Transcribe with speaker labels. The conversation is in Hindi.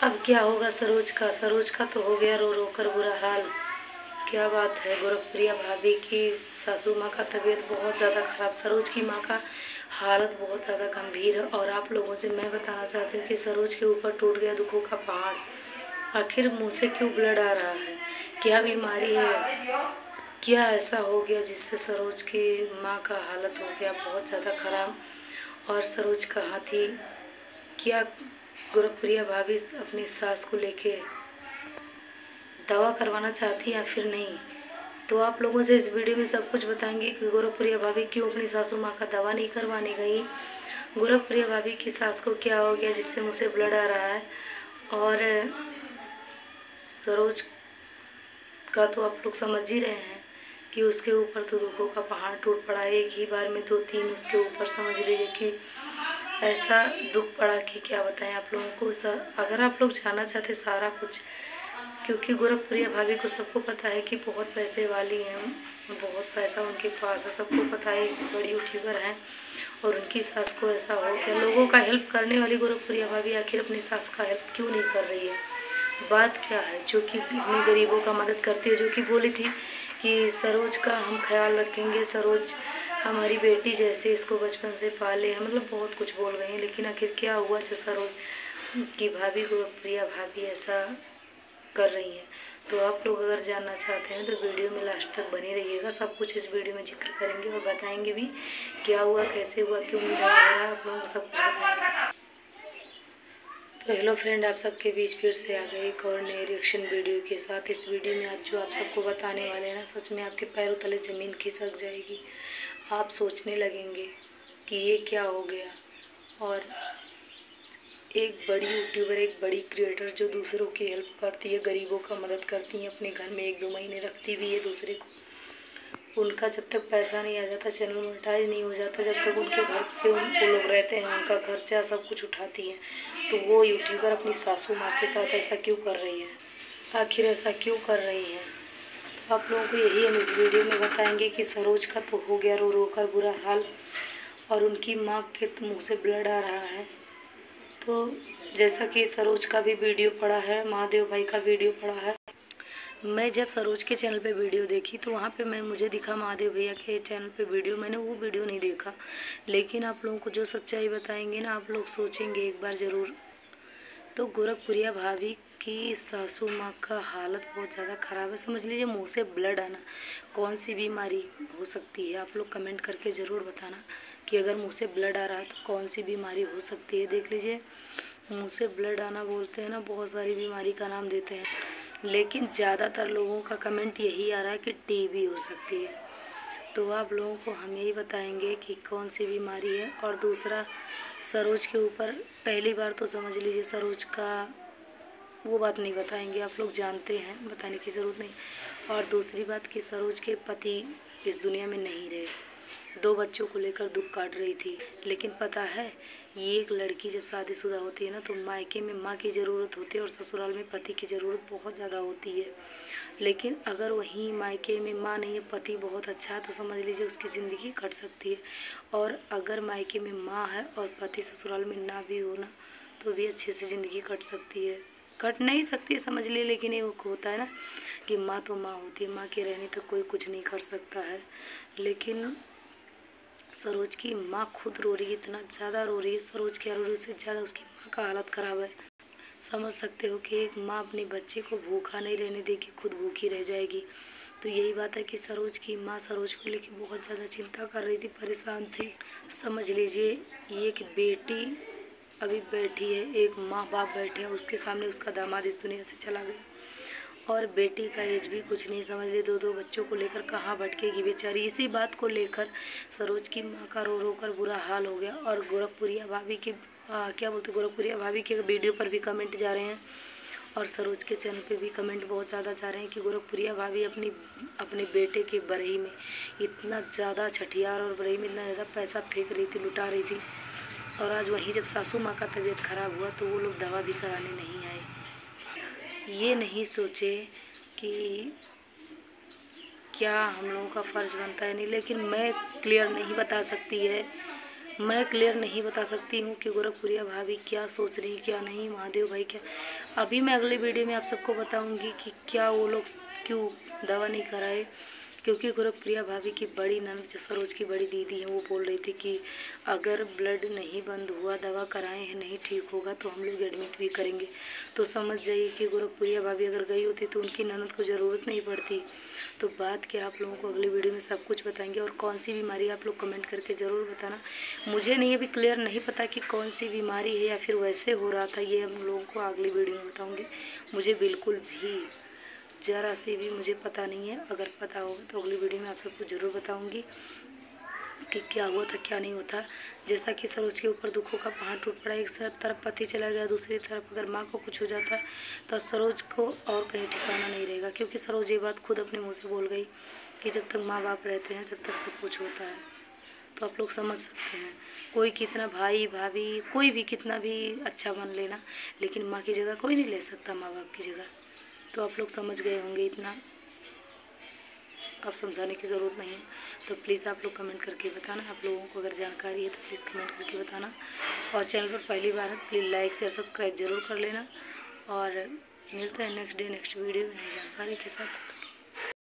Speaker 1: अब क्या होगा सरोज का तो हो गया रो रो कर बुरा हाल। क्या बात है, गोरखप्रिया भाभी की सासू माँ का तबीयत बहुत ज़्यादा ख़राब, सरोज की माँ का हालत बहुत ज़्यादा गंभीर है। और आप लोगों से मैं बताना चाहती हूँ कि सरोज के ऊपर टूट गया दुखों का पहाड़। आखिर मुँह से क्यों ब्लड आ रहा है, क्या बीमारी है, क्या ऐसा हो गया जिससे सरोज की माँ का हालत हो गया बहुत ज़्यादा ख़राब। और सरोज कहाँ थी, क्या गोरखप्रिया भाभी अपनी सास को लेके दवा करवाना चाहती है या फिर नहीं। तो आप लोगों से इस वीडियो में सब कुछ बताएंगे कि गोरखप्रिया भाभी क्यों अपनी सासू माँ का दवा नहीं करवाने गई, गोरखप्रिया भाभी की सास को क्या हो गया जिससे मुँह से ब्लड आ रहा है। और सरोज का तो आप लोग समझ ही रहे हैं कि उसके ऊपर तो दुखों का पहाड़ टूट पड़ा है। एक ही बार में 2-3 उसके ऊपर समझ लीजिए कि ऐसा दुख पड़ा कि क्या बताएं आप लोगों को। अगर आप लोग जानना चाहते सारा कुछ, क्योंकि गोरखप्रिया भाभी को सबको पता है कि बहुत पैसे वाली हैं, बहुत पैसा उनके पास है, सबको पता है बड़ी यूट्यूबर हैं। और उनकी सास को ऐसा हो गया, लोगों का हेल्प करने वाली गोरखप्रिया भाभी आखिर अपनी सास का हेल्प क्यों नहीं कर रही है, बात क्या है। जो कि इतने गरीबों का मदद करती है, जो कि बोली थी कि सरोज का हम ख्याल रखेंगे, सरोज हमारी बेटी जैसे इसको बचपन से पाले हैं, मतलब बहुत कुछ बोल गई हैं। लेकिन आखिर क्या हुआ जो सरोज की भाभी गोरखप्रिया भाभी ऐसा कर रही हैं। तो आप लोग अगर जानना चाहते हैं तो वीडियो में लास्ट तक बने रहिएगा, सब कुछ इस वीडियो में जिक्र करेंगे और बताएंगे भी क्या हुआ, कैसे हुआ, क्यों नहीं हो रहा, आप लोगों को सब कुछ बताएंगे। तो हेलो फ्रेंड, आप सबके बीच फिर से आ गए एक और नए रिएक्शन वीडियो के साथ। इस वीडियो में आज जो आप सबको बताने वाले हैं ना, सच में आपके पैरों तले ज़मीन खिसक जाएगी। आप सोचने लगेंगे कि ये क्या हो गया। और एक बड़ी यूट्यूबर, एक बड़ी क्रिएटर जो दूसरों की हेल्प करती है, गरीबों का मदद करती है, अपने घर में 1-2 महीने रखती भी है दूसरे को, उनका जब तक पैसा नहीं आ जाता, चैनल मोनेटाइज नहीं हो जाता, जब तक उनके घर पे वो लोग रहते हैं, उनका खर्चा सब कुछ उठाती हैं, तो वो यूट्यूबर अपनी सासू माँ के साथ ऐसा क्यों कर रही है, आखिर ऐसा क्यों कर रही है। तो आप लोगों को यही हम इस वीडियो में बताएंगे कि सरोज का तो हो गया रो रो कर बुरा हाल, और उनकी माँ के मुँह से ब्लड आ रहा है। तो जैसा कि सरोज का भी वीडियो पड़ा है, महादेव भाई का वीडियो पड़ा है। मैं जब सरोज के चैनल पे वीडियो देखी तो वहाँ पे मुझे दिखा महादेव भैया के चैनल पे वीडियो, मैंने वो वीडियो नहीं देखा। लेकिन आप लोगों को जो सच्चाई बताएंगे ना, आप लोग सोचेंगे एक बार ज़रूर। तो गोरखप्रिया भाभी की सासू माँ का हालत बहुत ज़्यादा ख़राब है, समझ लीजिए मुँह से ब्लड आना। कौन सी बीमारी हो सकती है, आप लोग कमेंट करके ज़रूर बताना कि अगर मुँह से ब्लड आ रहा है तो कौन सी बीमारी हो सकती है। देख लीजिए, मुँह से ब्लड आना बोलते हैं ना, बहुत सारी बीमारी का नाम देते हैं, लेकिन ज़्यादातर लोगों का कमेंट यही आ रहा है कि टीबी हो सकती है। तो आप लोगों को हम यही बताएंगे कि कौन सी बीमारी है। और दूसरा, सरोज के ऊपर पहली बार तो समझ लीजिए सरोज का वो बात नहीं बताएंगे, आप लोग जानते हैं, बताने की ज़रूरत नहीं। और दूसरी बात कि सरोज के पति इस दुनिया में नहीं रहे, 2 बच्चों को लेकर दुख काट रही थी। लेकिन पता है, ये एक लड़की जब शादीशुदा होती है ना, तो मायके में माँ की ज़रूरत होती है और ससुराल में पति की ज़रूरत बहुत ज़्यादा होती है। लेकिन अगर वहीं मायके में माँ नहीं है, पति बहुत अच्छा है, तो समझ लीजिए उसकी ज़िंदगी कट सकती है। और अगर मायके में माँ है और पति ससुराल में ना भी हो ना, तो भी अच्छे से ज़िंदगी कट सकती है, कट नहीं सकती है समझ लिए। लेकिन ये होता है ना कि माँ तो माँ होती है, माँ के रहने तक कोई कुछ नहीं कर सकता है। लेकिन सरोज की माँ खुद रो रही है, इतना ज़्यादा रो रही है, सरोज क्या रो रही है उससे ज़्यादा उसकी माँ का हालत ख़राब है। समझ सकते हो कि एक माँ अपने बच्चे को भूखा नहीं रहने देगी, खुद भूखी रह जाएगी। तो यही बात है कि सरोज की माँ सरोज को लेकर बहुत ज़्यादा चिंता कर रही थी, परेशान थी। समझ लीजिए ये कि बेटी अभी बैठी है, एक माँ बाप बैठे हैं, उसके सामने उसका दामाद इस दुनिया से चला गया, और बेटी का एज भी कुछ नहीं, समझ ली 2-2 बच्चों को लेकर कहाँ भटकेगी बेचारी। इसी बात को लेकर सरोज की माँ का रो रो कर बुरा हाल हो गया। और गोरखपुरिया भाभी के क्या बोलते, गोरखपुरिया भाभी के वीडियो पर भी कमेंट जा रहे हैं, और सरोज के चैनल पे भी कमेंट बहुत ज़्यादा जा रहे हैं कि गोरखपुरिया भाभी अपने बेटे के बरही में इतना ज़्यादा छठियार और बरही में इतना ज़्यादा पैसा फेंक रही थी, लुटा रही थी। और आज वहीं जब सासू माँ का तबीयत ख़राब हुआ तो वो लोग दवा भी कराने नहीं आए। ये नहीं सोचे कि क्या हम लोगों का फ़र्ज़ बनता है नहीं। लेकिन मैं क्लियर नहीं बता सकती है, मैं क्लियर नहीं बता सकती हूँ कि गोरखपुरिया भाभी क्या सोच रही क्या नहीं, महादेव भाई क्या। अभी मैं अगले वीडियो में आप सबको बताऊँगी कि क्या वो लोग क्यों दवा नहीं कराए, क्योंकि गोरखप्रिया भाभी की बड़ी ननद जो सरोज की बड़ी दीदी है वो बोल रही थी कि अगर ब्लड नहीं बंद हुआ, दवा कराए हैं, नहीं ठीक होगा तो हम लोग एडमिट भी करेंगे। तो समझ जाइए कि गोरखप्रिया भाभी अगर गई होती तो उनकी ननद को ज़रूरत नहीं पड़ती। तो बात क्या आप लोगों को अगली वीडियो में सब कुछ बताएंगे। और कौन सी बीमारी आप लोग कमेंट करके ज़रूर बताना। मुझे नहीं अभी क्लियर नहीं पता कि कौन सी बीमारी है या फिर वैसे हो रहा था, ये हम लोगों को अगली वीडियो में बताऊँगी। मुझे बिल्कुल भी ज़रा से भी मुझे पता नहीं है। अगर पता होगा तो अगली वीडियो में आप सबको ज़रूर बताऊंगी कि क्या हुआ था क्या नहीं हुआ था। जैसा कि सरोज के ऊपर दुखों का पहाड़ टूट पड़ा, एक तरफ पति चला गया, दूसरी तरफ अगर माँ को कुछ हो जाता तो सरोज को और कहीं ठिकाना नहीं रहेगा, क्योंकि सरोज ये बात खुद अपने मुँह से बोल गई कि जब तक माँ बाप रहते हैं जब तक सब कुछ होता है। तो आप लोग समझ सकते हैं, कोई कितना भाई भाभी कोई भी कितना भी अच्छा बन लेना, लेकिन माँ की जगह कोई नहीं ले सकता, माँ बाप की जगह। तो आप लोग समझ गए होंगे, इतना आप समझाने की ज़रूरत नहीं है। तो प्लीज़ आप लोग कमेंट करके बताना। आप लोगों को अगर जानकारी है तो प्लीज़ कमेंट करके बताना। और चैनल पर पहली बार है तो प्लीज़ लाइक शेयर सब्सक्राइब ज़रूर कर लेना। और मिलते हैं नेक्स्ट वीडियो में नई जानकारी के साथ।